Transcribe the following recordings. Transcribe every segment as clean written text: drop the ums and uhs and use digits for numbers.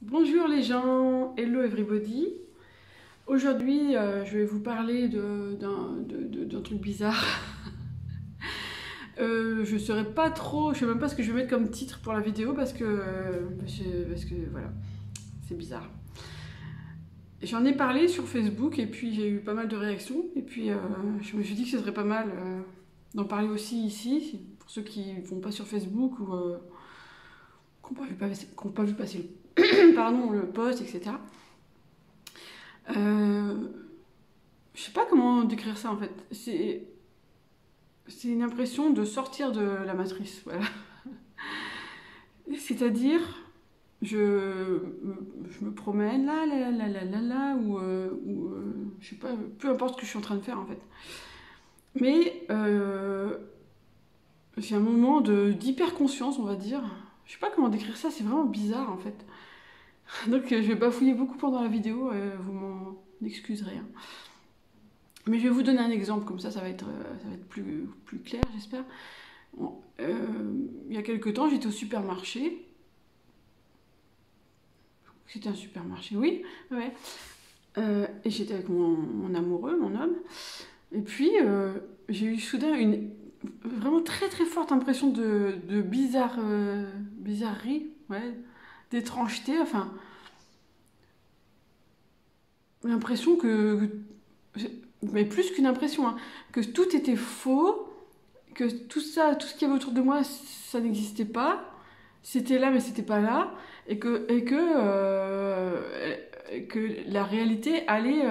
Bonjour les gens, hello everybody. Aujourd'hui, je vais vous parler d'un truc bizarre. Je saurais pas trop, je sais même pas ce que je vais mettre comme titre pour la vidéo parce que voilà, c'est bizarre. J'en ai parlé sur Facebook et puis j'ai eu pas mal de réactions et puis je me suis dit que ce serait pas mal d'en parler aussi ici pour ceux qui vont pas sur Facebook ou qui n'ont pas vu passer pardon, le post, etc. Je sais pas comment décrire ça en fait. C'est une impression de sortir de la matrice. Voilà. C'est-à-dire, je me promène là, ou je sais pas, peu importe ce que je suis en train de faire en fait. Mais j'ai un moment d'hyper-conscience, on va dire. Je sais pas comment décrire ça, c'est vraiment bizarre en fait. Donc je vais bafouiller beaucoup pendant la vidéo, vous m'en excuserez, hein. Mais je vais vous donner un exemple, comme ça ça va être plus clair, j'espère. Bon, il y a quelques temps, j'étais au supermarché. C'était un supermarché, oui. Ouais. Et j'étais avec mon amoureux, mon homme. Et puis, j'ai eu soudain une vraiment très très forte impression de bizarrerie, ouais, d'étrangeté. Enfin, l'impression mais plus qu'une impression, hein, que tout était faux, que tout ça, tout ce qu'il y avait autour de moi, ça n'existait pas. C'était là, mais c'était pas là. Que la réalité allait.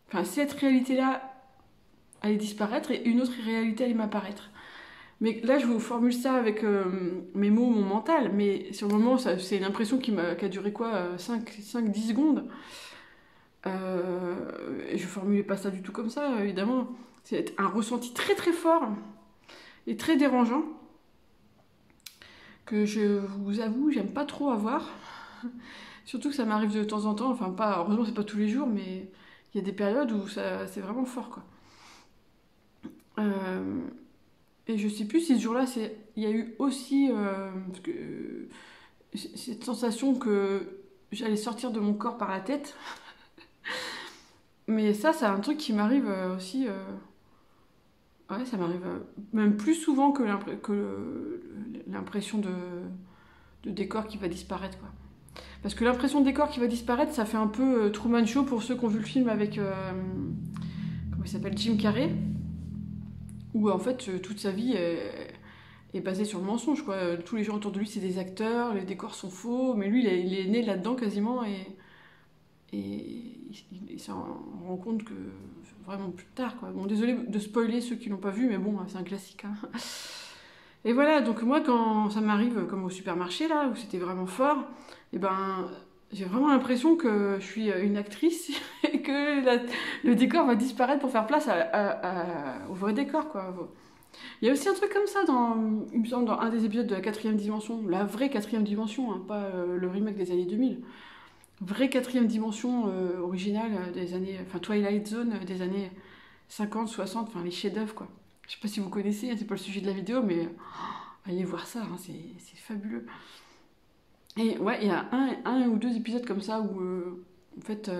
Enfin, cette réalité-là allait disparaître et une autre réalité allait m'apparaître. Mais là, je vous formule ça avec mes mots, mon mental. Mais sur le moment, c'est une impression qui a duré quoi 5-10 secondes. Et je formulais pas ça du tout comme ça, évidemment. C'est un ressenti très très fort et très dérangeant que je vous avoue, j'aime pas trop avoir. Surtout que ça m'arrive de temps en temps, enfin pas, heureusement c'est pas tous les jours, mais il y a des périodes où c'est vraiment fort quoi. Euh, et je sais plus si ce jour-là, il y a eu aussi cette sensation que j'allais sortir de mon corps par la tête. Mais ça, c'est un truc qui m'arrive aussi. Ouais, ça m'arrive même plus souvent que l'impression de décor qui va disparaître, quoi. Parce que l'impression de décor qui va disparaître, ça fait un peu Truman Show pour ceux qui ont vu le film avec comment il s'appelle, Jim Carrey, où en fait toute sa vie est basée sur le mensonge, quoi. Tous les gens autour de lui c'est des acteurs, les décors sont faux, mais lui il est né là-dedans quasiment et il s'en rend compte que vraiment plus tard, quoi. Bon, désolé de spoiler ceux qui l'ont pas vu, mais bon, c'est un classique, hein. Et voilà, donc moi quand ça m'arrive comme au supermarché là, où c'était vraiment fort, et ben j'ai vraiment l'impression que je suis une actrice et que le décor va disparaître pour faire place au vrai décor, quoi. Il y a aussi un truc comme ça il me semble, dans un des épisodes de la quatrième dimension, la vraie quatrième dimension, hein, pas le remake des années 2000. Vraie quatrième dimension originale des années, enfin Twilight Zone des années 50, 60, enfin les chefs-d'œuvre, quoi. Je sais pas si vous connaissez, hein, c'est pas le sujet de la vidéo, mais allez voir ça, hein, c'est fabuleux. Et ouais, il y a un ou deux épisodes comme ça où, en fait,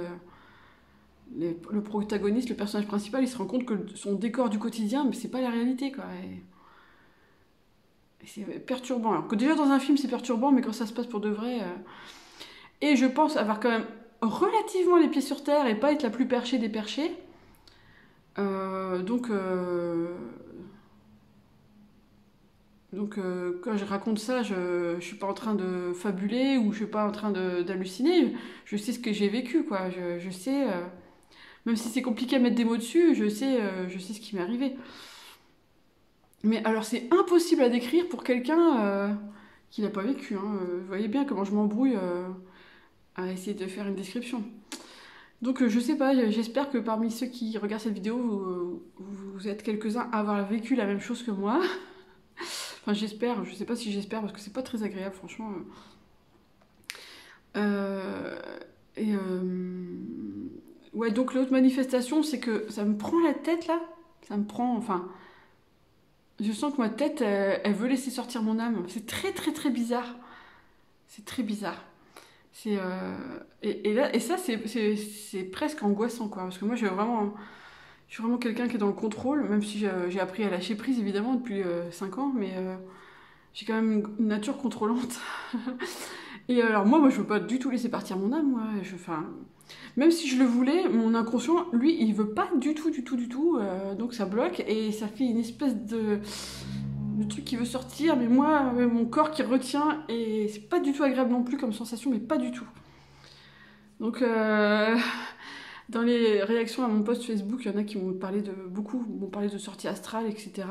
le protagoniste, le personnage principal, il se rend compte que son décor du quotidien, mais c'est pas la réalité, quoi. Et c'est perturbant. Alors que déjà dans un film, c'est perturbant, mais quand ça se passe pour de vrai. Et je pense avoir quand même relativement les pieds sur terre et pas être la plus perchée des perchés. Donc, quand je raconte ça, je suis pas en train de fabuler ou je suis pas en train d'halluciner. Je sais ce que j'ai vécu, quoi. Je sais, même si c'est compliqué à mettre des mots dessus, je sais ce qui m'est arrivé. Mais alors, c'est impossible à décrire pour quelqu'un qui l'a pas vécu, hein. Vous voyez bien comment je m'embrouille à essayer de faire une description. Donc, je sais pas, j'espère que parmi ceux qui regardent cette vidéo, vous êtes quelques-uns à avoir vécu la même chose que moi. Enfin, j'espère, je sais pas si j'espère parce que c'est pas très agréable, franchement. Euh, et ouais, donc l'autre manifestation, c'est que ça me prend la tête là. Ça me prend, enfin, je sens que ma tête, elle veut laisser sortir mon âme. C'est très très très bizarre. C'est très bizarre. C'est et ça c'est presque angoissant quoi, parce que moi je suis vraiment quelqu'un qui est dans le contrôle, même si j'ai appris à lâcher prise évidemment depuis 5 ans, mais j'ai quand même une nature contrôlante. Et alors moi je veux pas du tout laisser partir mon âme, moi. Enfin, même si je le voulais, mon inconscient, lui, il veut pas du tout, donc ça bloque et ça fait une espèce de truc qui veut sortir, mais moi, mon corps qui retient, et c'est pas du tout agréable non plus comme sensation, mais pas du tout. Donc, dans les réactions à mon post Facebook, il y en a qui beaucoup m'ont parlé de sortie astrale, etc.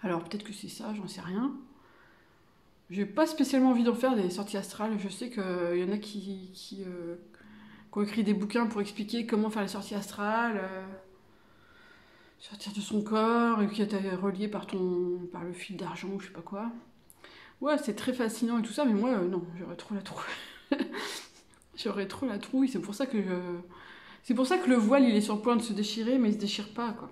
Alors peut-être que c'est ça, j'en sais rien. J'ai pas spécialement envie d'en faire des sorties astrales. Je sais qu'il y en a qui ont écrit des bouquins pour expliquer comment faire les sorties astrales, sortir de son corps, et qui est relié par le fil d'argent ou je sais pas quoi. Ouais, c'est très fascinant et tout ça, mais moi, non, j'aurais trop la trouille. J'aurais trop la trouille, c'est pour ça que le voile, il est sur le point de se déchirer, mais il se déchire pas, quoi.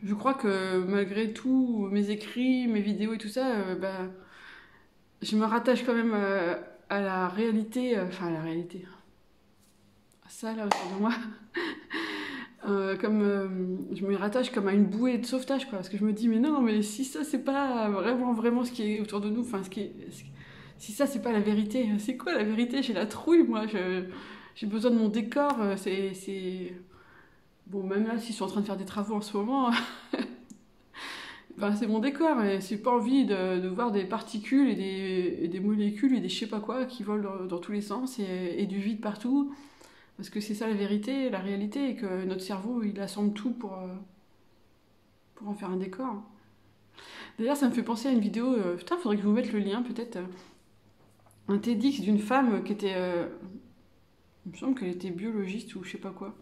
Je crois que malgré tout, mes écrits, mes vidéos et tout ça, je me rattache quand même à la réalité, à la réalité. À ça, là, autour de moi. Je me rattache comme à une bouée de sauvetage, quoi. Parce que je me dis, mais non, mais si ça, c'est pas vraiment ce qui est autour de nous, enfin, si ça, c'est pas la vérité, c'est quoi la vérité? J'ai la trouille, moi. J'ai besoin de mon décor. Bon, même là, s'ils sont en train de faire des travaux en ce moment, c'est mon décor. Et j'ai pas envie de voir des particules et des molécules et des je sais pas quoi qui volent dans tous les sens et du vide partout. Parce que c'est ça la vérité, la réalité, et que notre cerveau, il assemble tout pour en faire un décor. D'ailleurs, ça me fait penser à une vidéo, putain, faudrait que je vous mette le lien, peut-être, un TEDx d'une femme qui était, il me semble qu'elle était biologiste ou je sais pas quoi.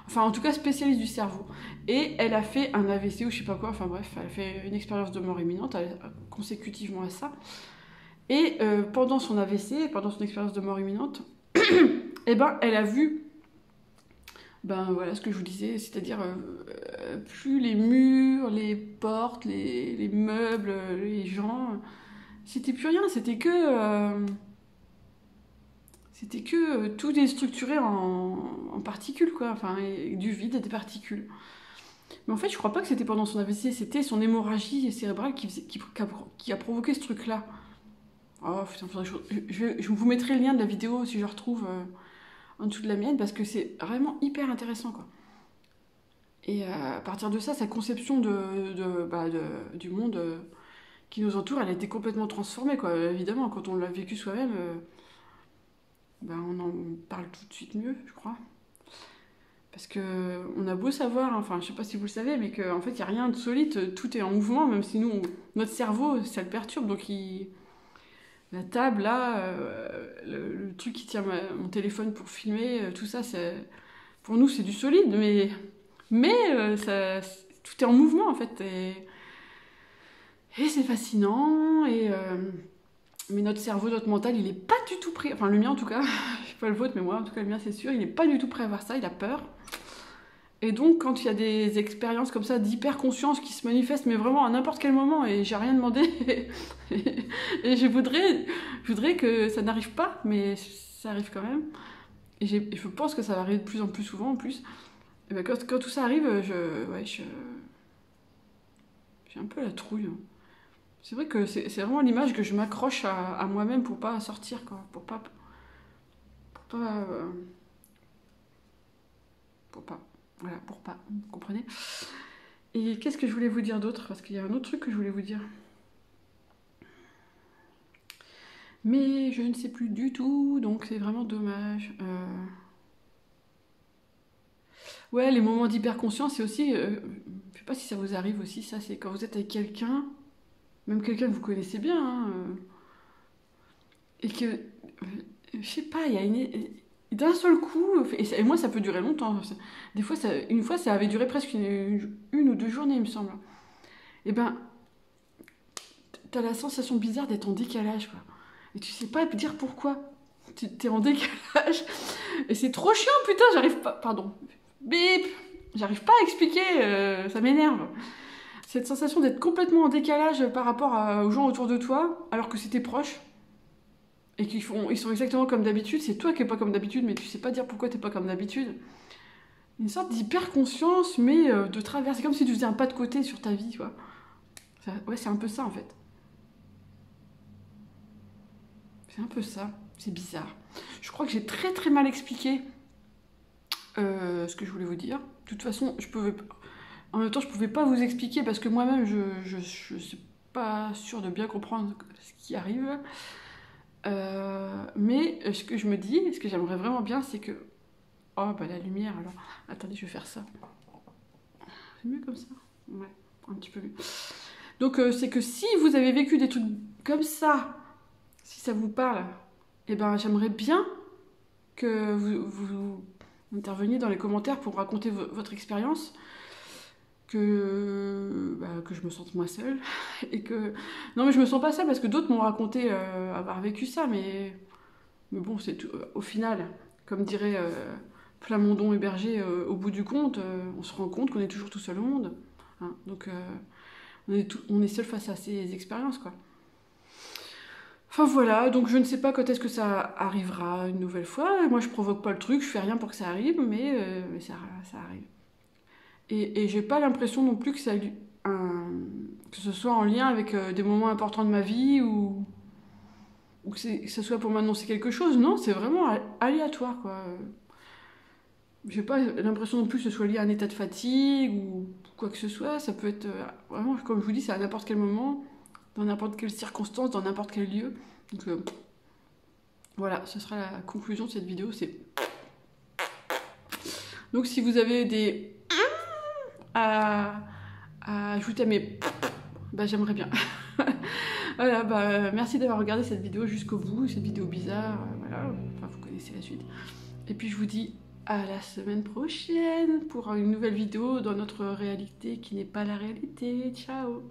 Enfin, en tout cas, spécialiste du cerveau. Et elle a fait un AVC ou je sais pas quoi, enfin bref, elle a fait une expérience de mort imminente consécutivement à ça. Et pendant son AVC, pendant son expérience de mort imminente, elle a vu, voilà ce que je vous disais, c'est-à-dire plus les murs, les portes, les meubles, les gens, c'était plus rien, c'était que tout est structuré en particules, quoi, enfin, du vide et des particules. Mais en fait, je crois pas que c'était pendant son AVC, c'était son hémorragie cérébrale qui a provoqué ce truc-là. Oh putain, je vous mettrai le lien de la vidéo si je retrouve en dessous de la mienne, parce que c'est vraiment hyper intéressant, quoi. Et à partir de ça, sa conception du monde qui nous entoure, elle a été complètement transformée, quoi. Évidemment, quand on l'a vécu soi-même, on en parle tout de suite mieux, je crois. Parce que on a beau savoir, enfin, je sais pas si vous le savez, mais qu'en fait, il n'y a rien de solide, tout est en mouvement, même si notre cerveau, ça le perturbe, donc la table, là, le truc qui tient mon téléphone pour filmer, tout ça, pour nous, c'est du solide, mais tout est en mouvement, en fait. Et c'est fascinant, mais notre cerveau, notre mental, il est pas du tout prêt, enfin le mien en tout cas, je sais pas le vôtre, mais moi en tout cas le mien c'est sûr, il est pas du tout prêt à voir ça, il a peur. Et donc quand il y a des expériences comme ça d'hyper-conscience qui se manifestent, mais vraiment à n'importe quel moment, et j'ai rien demandé, et je voudrais que ça n'arrive pas, mais ça arrive quand même, et je pense que ça va arriver de plus en plus souvent en plus. Et quand tout ça arrive, j'ai un peu la trouille. C'est vrai que c'est vraiment l'image que je m'accroche à moi-même pour pas sortir, quoi. Pour pas. Voilà, pour pas. Vous comprenez? Et qu'est-ce que je voulais vous dire d'autre? Parce qu'il y a un autre truc que je voulais vous dire. Mais je ne sais plus du tout, donc c'est vraiment dommage. Ouais, les moments d'hyperconscience, c'est aussi. Je sais pas si ça vous arrive aussi, ça, c'est quand vous êtes avec quelqu'un. Même quelqu'un que vous connaissez bien, hein, et que, je sais pas, il y a d'un seul coup, et moi ça peut durer longtemps, des fois, une fois ça avait duré presque une ou 2 journées, il me semble. Et t'as la sensation bizarre d'être en décalage, quoi. Et tu sais pas dire pourquoi. T'es en décalage, et c'est trop chiant, putain, j'arrive pas, pardon, bip, j'arrive pas à expliquer, ça m'énerve. cette sensation d'être complètement en décalage par rapport aux gens autour de toi, alors que c'était proche, et ils sont exactement comme d'habitude, c'est toi qui n'es pas comme d'habitude, mais tu sais pas dire pourquoi t'es pas comme d'habitude. Une sorte d'hyper-conscience, mais de travers. C'est comme si tu faisais un pas de côté sur ta vie, quoi. Ouais, c'est un peu ça, en fait. C'est un peu ça. C'est bizarre. Je crois que j'ai très très mal expliqué ce que je voulais vous dire. De toute façon, en même temps, je pouvais pas vous expliquer parce que moi-même, je suis pas sûre de bien comprendre ce qui arrive. Mais ce que je me dis, ce que j'aimerais vraiment bien, c'est que... Oh, bah la lumière, alors. Attendez, je vais faire ça. C'est mieux comme ça? Ouais, un petit peu mieux. Donc, c'est que si vous avez vécu des trucs comme ça, si ça vous parle, eh ben, j'aimerais bien que vous interveniez dans les commentaires pour raconter votre expérience, que je me sente moi seule, et que... Non, mais je me sens pas seule parce que d'autres m'ont raconté avoir vécu ça, mais bon, c'est tout. Au final, comme dirait Plamondon et Berger, au bout du compte, on se rend compte qu'on est toujours tout seul au monde. Hein. Donc, on est seul face à ces expériences, quoi. Enfin voilà, donc je ne sais pas quand est-ce que ça arrivera une nouvelle fois. Moi, je provoque pas le truc, je fais rien pour que ça arrive, mais ça arrive. Et j'ai pas l'impression non plus que que ce soit en lien avec des moments importants de ma vie ou que ce soit pour m'annoncer quelque chose. Non, c'est vraiment aléatoire, quoi. J'ai pas l'impression non plus que ce soit lié à un état de fatigue ou quoi que ce soit. Ça peut être vraiment, comme je vous dis, c'est à n'importe quel moment, dans n'importe quelle circonstance, dans n'importe quel lieu. Donc voilà, ce sera la conclusion de cette vidéo. Donc si vous avez des à ajouter à mes... Bah j'aimerais bien. Voilà, bah merci d'avoir regardé cette vidéo jusqu'au bout, cette vidéo bizarre, voilà, enfin vous connaissez la suite. Et puis je vous dis à la semaine prochaine pour une nouvelle vidéo dans notre réalité qui n'est pas la réalité. Ciao!